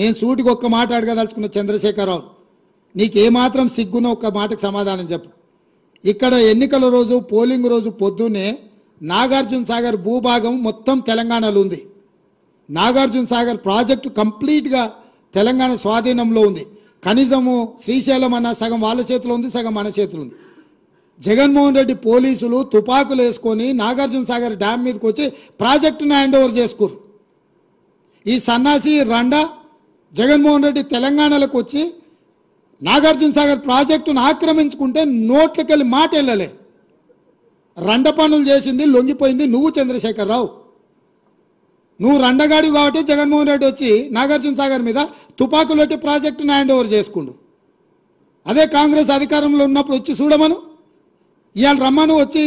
నేను సూటికి ఒక్క మాట అడగదలుచుకున్న చంద్రశేఖరరావు, నీకేమాత్రం సిగ్గున ఒక్క మాటకు సమాధానం చెప్పు. ఇక్కడ ఎన్నికల రోజు పోలింగ్ రోజు పొద్దున్నే నాగార్జున సాగర్ భూభాగం మొత్తం తెలంగాణలో ఉంది. నాగార్జున సాగర్ ప్రాజెక్టు కంప్లీట్గా తెలంగాణ స్వాధీనంలో ఉంది. కనీసము శ్రీశైలం అన్న సగం వాళ్ళ చేతిలో ఉంది, సగం మన చేతిలో ఉంది. జగన్మోహన్ రెడ్డి పోలీసులు తుపాకులు వేసుకొని నాగార్జున సాగర్ డ్యామ్ మీదకి వచ్చి ప్రాజెక్టును హ్యాండ్ ఓవర్ చేసుకోరు. ఈ సన్నాసి రండా జగన్మోహన్ రెడ్డి తెలంగాణలోకి వచ్చి నాగార్జున సాగర్ ప్రాజెక్టును ఆక్రమించుకుంటే నోట్లకెళ్ళి మాట వెళ్ళలే. రండ పనులు చేసింది లొంగిపోయింది నువ్వు చంద్రశేఖరరావు. నువ్వు రండగాడి కాబట్టి జగన్మోహన్ రెడ్డి వచ్చి నాగార్జున సాగర్ మీద తుపాకులు పెట్టి ప్రాజెక్టును హ్యాండ్ ఓవర్ చేసుకుండు. అదే కాంగ్రెస్ అధికారంలో ఉన్నప్పుడు వచ్చి చూడమను, ఇవాళ రమ్మను, వచ్చి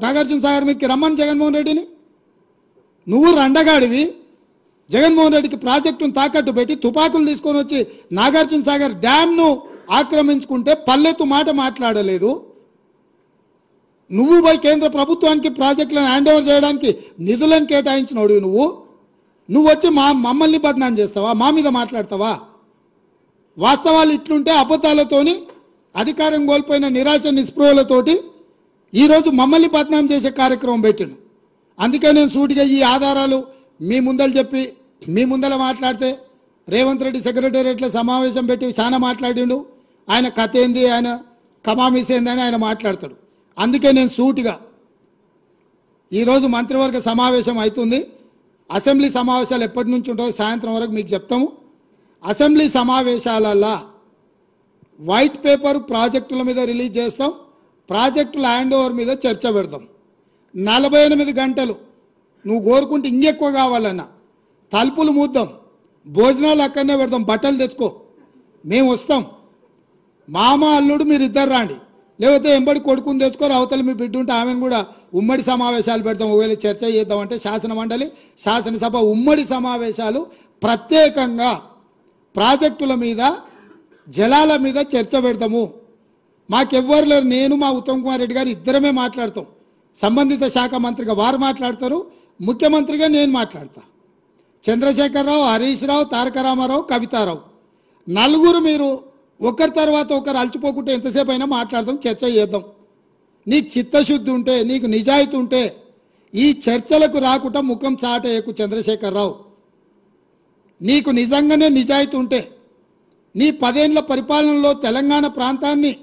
నాగార్జున సాగర్ మీదకి రమ్మను జగన్మోహన్ రెడ్డిని. నువ్వు రండగాడివి, జగన్మోహన్ రెడ్డికి ప్రాజెక్టును తాకట్టు పెట్టి తుపాకులు తీసుకొని వచ్చి నాగార్జున సాగర్ డ్యామ్ను ఆక్రమించుకుంటే పల్లెత్తు మాట మాట్లాడలేదు. నువ్వు పోయి కేంద్ర ప్రభుత్వానికి ప్రాజెక్టులను హ్యాండ్ ఓవర్ చేయడానికి నిధులను కేటాయించినోడు నువ్వు వచ్చి మమ్మల్ని బదనాం చేస్తావా, మా మీద మాట్లాడతావా? వాస్తవాలు ఇట్లుంటే అబద్ధాలతోని అధికారం కోల్పోయిన నిరాశ నిస్పృహలతోటి ఈరోజు మమ్మల్ని బదనాం చేసే కార్యక్రమం పెట్టిండు. అందుకే నేను సూటిగా ఈ ఆధారాలు మీ ముందలు చెప్పి మీ ముందర మాట్లాడితే రేవంత్ రెడ్డి సెక్రటేరియట్లో సమావేశం పెట్టి చాలా మాట్లాడిండు. ఆయన కథ ఏంది, ఆయన కమామిస్ ఏంది అని ఆయన మాట్లాడతాడు. అందుకే నేను సూటిగా ఈరోజు మంత్రివర్గ సమావేశం అవుతుంది. అసెంబ్లీ సమావేశాలు ఎప్పటి నుంచి ఉంటాయో సాయంత్రం వరకు మీకు చెప్తాము. అసెంబ్లీ సమావేశాలల్లో వైట్ పేపర్ ప్రాజెక్టుల మీద రిలీజ్ చేస్తాం, ప్రాజెక్టుల హ్యాండ్ ఓవర్ మీద చర్చ పెడతాం. 48 గంటలు నువ్వు కోరుకుంటే ఇంకెక్కువ కావాలన్నా తలుపులు మూద్దాం, భోజనాలు అక్కడనే పెడతాం, బట్టలు తెచ్చుకో, మేము వస్తాం. మామ అల్లుడు మీరు ఇద్దరు రాండి, లేకపోతే ఎంబడి కొడుకుని తెచ్చుకోరు, అవతల మీ బిడ్డ ఉంటే ఆమెను కూడా ఉమ్మడి సమావేశాలు పెడతాం. ఒకవేళ చర్చ చేద్దామంటే శాసన మండలి శాసనసభ ఉమ్మడి సమావేశాలు ప్రత్యేకంగా ప్రాజెక్టుల మీద జలాల మీద చర్చ పెడతాము. మాకెవ్వరు లేరు, నేను మా ఉత్తమ్ కుమార్ రెడ్డి గారు ఇద్దరమే మాట్లాడతాం. సంబంధిత శాఖ మంత్రిగా వారు మాట్లాడతారు, ముఖ్యమంత్రిగా నేను మాట్లాడతా. చంద్రశేఖరరావు, హరీష్ రావు, తారక రామారావు, కవితారావు నలుగురు మీరు ఒకరి తర్వాత ఒకరు అలచిపోకుంటే ఎంతసేపు అయినా మాట్లాడదాం, చర్చ చేద్దాం. నీకు చిత్తశుద్ధి ఉంటే, నీకు నిజాయితీ ఉంటే ఈ చర్చలకు రాకుండా ముఖం చాటేయకు చంద్రశేఖరరావు. నీకు నిజంగానే నిజాయితీ ఉంటే నీ 10 ఏళ్ల పరిపాలనలో తెలంగాణ ప్రాంతాన్ని,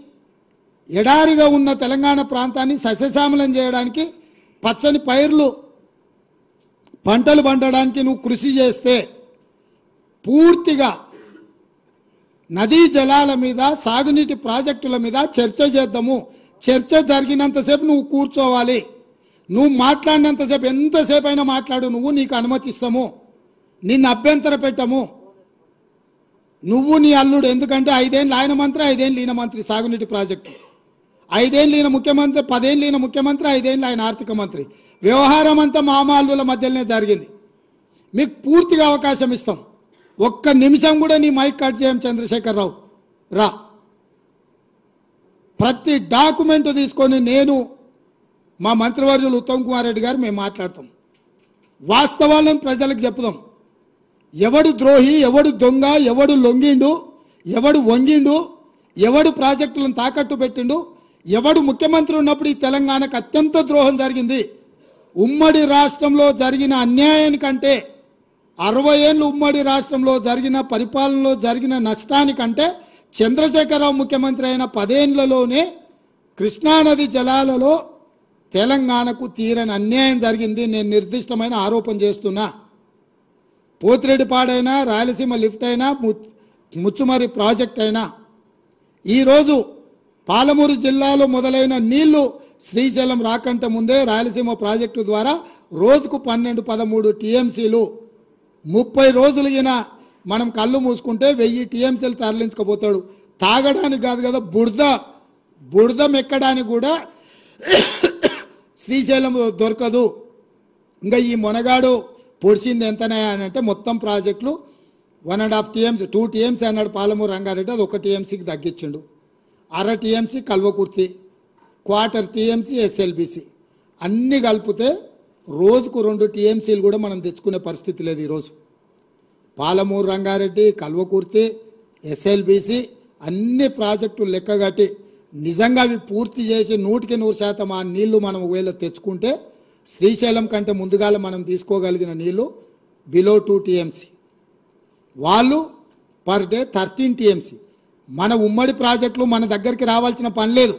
ఎడారిగా ఉన్న తెలంగాణ ప్రాంతాన్ని సస్యశ్యామలం చేయడానికి, పచ్చని పైర్లు పంటలు పండడానికి నువ్వు కృషి చేస్తే పూర్తిగా నదీ జలాల మీద, సాగునీటి ప్రాజెక్టుల మీద చర్చ చేద్దాము. చర్చ జరిగినంతసేపు నువ్వు కూర్చోవాలి. నువ్వు మాట్లాడినంతసేపు ఎంతసేపు అయినా మాట్లాడు, నువ్వు నీకు అనుమతిస్తాము, నిన్ను అభ్యంతర పెట్టము. నువ్వు నీ అల్లుడు, ఎందుకంటే 5 ఏళ్ళు ఆయన మంత్రి, 5 ఏళ్ళు ఈయన మంత్రి సాగునీటి ప్రాజెక్టు, 5 ఏళ్ళు ఈయన ముఖ్యమంత్రి, 10 ఏళ్ళు ఈయన ముఖ్యమంత్రి, 5 ఏళ్ళు ఆయన ఆర్థిక మంత్రి. వ్యవహారం అంతా మామ అల్లుల మధ్యలోనే జరిగింది. మీకు పూర్తిగా అవకాశం ఇస్తాం. ఒక్క నిమిషం కూడా నీ మైక్ కట్ చేయం చంద్రశేఖరరావు, రా. ప్రతి డాక్యుమెంట్ తీసుకొని నేను మా మంత్రివర్యులు ఉత్తమ్ కుమార్ రెడ్డి గారు మేము మాట్లాడతాం. వాస్తవాలను ప్రజలకు చెప్పుదాం. ఎవడు ద్రోహి, ఎవడు దొంగ, ఎవడు లొంగిండు, ఎవడు వంగిండు, ఎవడు ప్రాజెక్టులను తాకట్టు పెట్టిండు, ఎవడు ముఖ్యమంత్రి ఉన్నప్పుడు ఈ తెలంగాణకు అత్యంత ద్రోహం జరిగింది. ఉమ్మడి రాష్ట్రంలో జరిగిన అన్యాయానికంటే, 60 ఏళ్ళు ఉమ్మడి రాష్ట్రంలో జరిగిన పరిపాలనలో జరిగిన నష్టానికంటే చంద్రశేఖరరావు ముఖ్యమంత్రి అయిన 10 ఏళ్లలోనే కృష్ణానది జలాలలో తెలంగాణకు తీరని అన్యాయం జరిగింది. నేను నిర్దిష్టమైన ఆరోపణ చేస్తున్నా. పోతిరెడ్డిపాడైనా, రాయలసీమ లిఫ్ట్ అయినా, ముచ్చుమరి ప్రాజెక్ట్ అయినా, ఈరోజు పాలమూరు జిల్లాలో మొదలైన నీళ్లు శ్రీశైలం రాకంటే ముందే రాయలసీమ ప్రాజెక్టు ద్వారా రోజుకు 12-13 టీఎంసీలు, 30 రోజులు ఈయన మనం కళ్ళు మూసుకుంటే 1000 టీఎంసీలు తరలించకపోతాడు. తాగడానికి కాదు కదా, బురద మెక్కడానికి కూడా శ్రీశైలం దొరకదు. ఇంకా ఈ మొనగాడు పొడిచింది ఎంతనే అని అంటే మొత్తం ప్రాజెక్టులు 1.5 టీఎంసీ, 2 టీఎంసీ అన్నాడు పాలమూరు రంగారెడ్డి, అది 1 టీఎంసీకి తగ్గించిండు. 1/2 టీఎంసీ కల్వకుర్తి, 1/4 టీఎంసీ ఎస్ఎల్బిసి, అన్నీ కలిపితే రోజుకు 2 టీఎంసీలు కూడా మనం తెచ్చుకునే పరిస్థితి లేదు. ఈరోజు పాలమూరు రంగారెడ్డి, కల్వకుర్తి, ఎస్ఎల్బీసీ అన్ని ప్రాజెక్టులు లెక్కగట్టి నిజంగా అవి పూర్తి చేసి 100% ఆ నీళ్లు మనం ఒకవేళ తెచ్చుకుంటే శ్రీశైలం కంటే ముందుగాల మనం తీసుకోగలిగిన నీళ్లు బిలో 2 TMC, వాళ్ళు పర్ డే 13 TMC. మన ఉమ్మడి ప్రాజెక్టులు మన దగ్గరికి రావాల్సిన పని లేదు.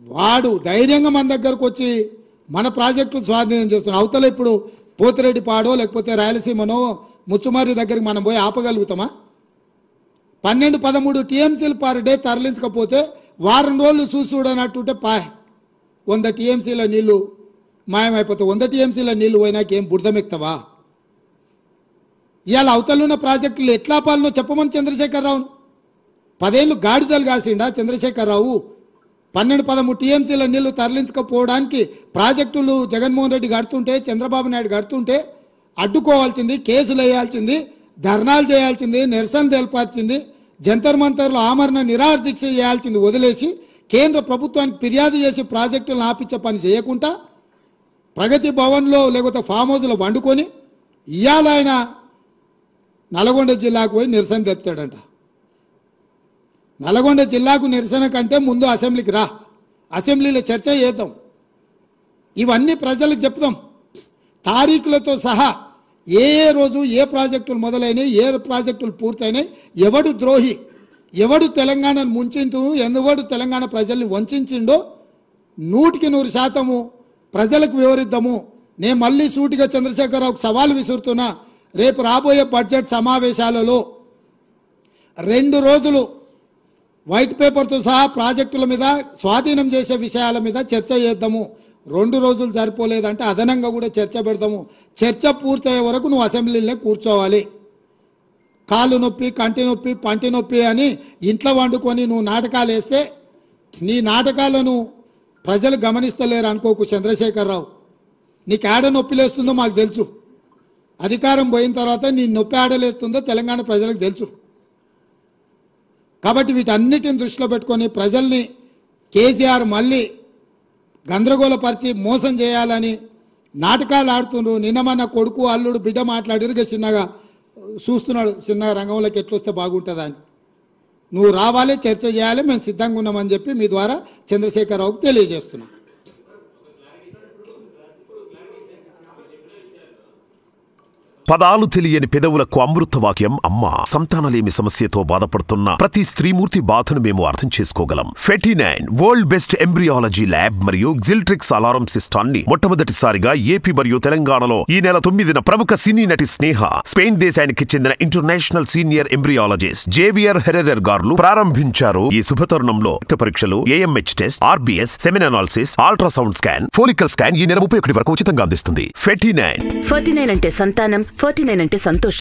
వాడు ధైర్యంగా మన దగ్గరకు వచ్చి మన ప్రాజెక్టులు స్వాధీనం చేస్తున్నాం. అవతల ఇప్పుడు పోతిరెడ్డిపాడో లేకపోతే రాయలసీమనో ముచ్చుమారి దగ్గరికి మనం పోయి ఆపగలుగుతామా? 12-13 TMCలు పర్ డే తరలించకపోతే వారం రోజులు చూడనట్టుంటే 100 TMCల నీళ్లు మాయమైపోతాయి. 100 TMCల నీళ్లు పోయినాక ఏం బురదమెక్తావా? ఇవాళ అవతలున్న ప్రాజెక్టులు ఎట్లా పాలనో చెప్పమని చంద్రశేఖరరావును 10 ఏళ్ళు గాడిదలు కాసిండా చంద్రశేఖరరావు? 12-13 TMCల నీళ్లు తరలించకపోవడానికి ప్రాజెక్టులు జగన్మోహన్ రెడ్డి కడుతుంటే, చంద్రబాబు నాయుడు కడుతుంటే అడ్డుకోవాల్సింది, కేసులు వేయాల్సింది, ధర్నాలు చేయాల్సింది, నిరసన తెలపాల్సింది, జంతర్ మంతర్లో ఆమరణ నిరాహార దీక్ష చేయాల్సింది వదిలేసి కేంద్ర ప్రభుత్వానికి ఫిర్యాదు చేసి ప్రాజెక్టులను ఆపించే పని చేయకుండా ప్రగతి భవన్లో లేకపోతే ఫామ్ హౌస్లో వండుకొని ఇవాళ ఆయన నల్గొండ జిల్లాకు పోయి నిరసన తెస్తాడంట. నల్గొండ జిల్లాకు నిరసన కంటే ముందు అసెంబ్లీకి రా, అసెంబ్లీలో చర్చ చేద్దాం, ఇవన్నీ ప్రజలకు చెప్దాం తారీఖులతో సహా. ఏ రోజు ఏ ప్రాజెక్టులు మొదలైనవి, ఏ ప్రాజెక్టులు పూర్తయినాయి, ఎవడు ద్రోహి, ఎవడు తెలంగాణను ముంచింటూ, ఎవడు తెలంగాణ ప్రజల్ని వంచిండో 100% ప్రజలకు వివరిద్దాము. నేను మళ్ళీ సూటిగా చంద్రశేఖరరావుకు సవాల్ విసురుతున్నా. రేపు రాబోయే బడ్జెట్ సమావేశాలలో 2 రోజులు వైట్ పేపర్తో సహా ప్రాజెక్టుల మీద స్వాధీనం చేసే విషయాల మీద చర్చ చేద్దాము. 2 రోజులు సరిపోలేదంటే అదనంగా కూడా చర్చ పెడదాము. చర్చ పూర్తయ్యే వరకు నువ్వు అసెంబ్లీలో కూర్చోవాలి. కాళ్ళు నొప్పి, కంటి నొప్పి, పంటి నొప్పి అని ఇంట్లో వండుకొని నువ్వు నాటకాలు వేస్తే నీ నాటకాలను ప్రజలు గమనిస్తలేరు అనుకోకు చంద్రశేఖరరావు. నీకు ఆడ నొప్పి లేస్తుందో మాకు తెలుసు. అధికారం పోయిన తర్వాత నీ నొప్పి ఆడలేస్తుందో తెలంగాణ ప్రజలకు తెలుసు. కాబట్టి వీటన్నిటిని దృష్టిలో పెట్టుకొని ప్రజల్ని కేసీఆర్ మళ్ళీ గందరగోళపరిచి మోసం చేయాలని నాటకాలు ఆడుతుండ్రు. నిన్న మన కొడుకు అల్లుడు బిడ్డ మాట్లాడిరుగా చిన్నగా చూస్తున్నాడు, చిన్న రంగంలోకి ఎట్లొస్తే బాగుంటుందా అని. నువ్వు రావాలి, చర్చ చేయాలి, మేము సిద్ధంగా ఉన్నామని చెప్పి మీ ద్వారా చంద్రశేఖరరావుకు తెలియజేస్తున్నా. పదాలు తెలియని పెదవులకు అమృత వాక్యం అమ్మ. సంతానలేమి సమస్యతో బాధపడుతున్న ప్రతి స్త్రీమూర్తి బాధను మేము అర్థం చేసుకోగలం. 49 వరల్డ్ బెస్ట్ ఎంబ్రియాలజీ ల్యాబ్ మరియు జిల్ట్రిక్స్ అలారం సిస్టాన్ని మొట్టమొదటిసారిగా ఏపీ మరియు తెలంగాణలో ఈ నెల 9న ప్రముఖ సినీ నటి స్నేహ, స్పెయిన్ దేశానికి చెందిన international senior embryologist Javier Herrera గారు ప్రారంభించారు. ఈ శుభతరుణంలో రక్త పరీక్షలు, AMH test, RBS, సెమిన్ analysis, ultrasound scan, follicle scan ఈ నెల 31 వరకు ఉచితంగా అందిస్తుంది. 49 అంటే సంతానం, 49 అంటే సంతోషం.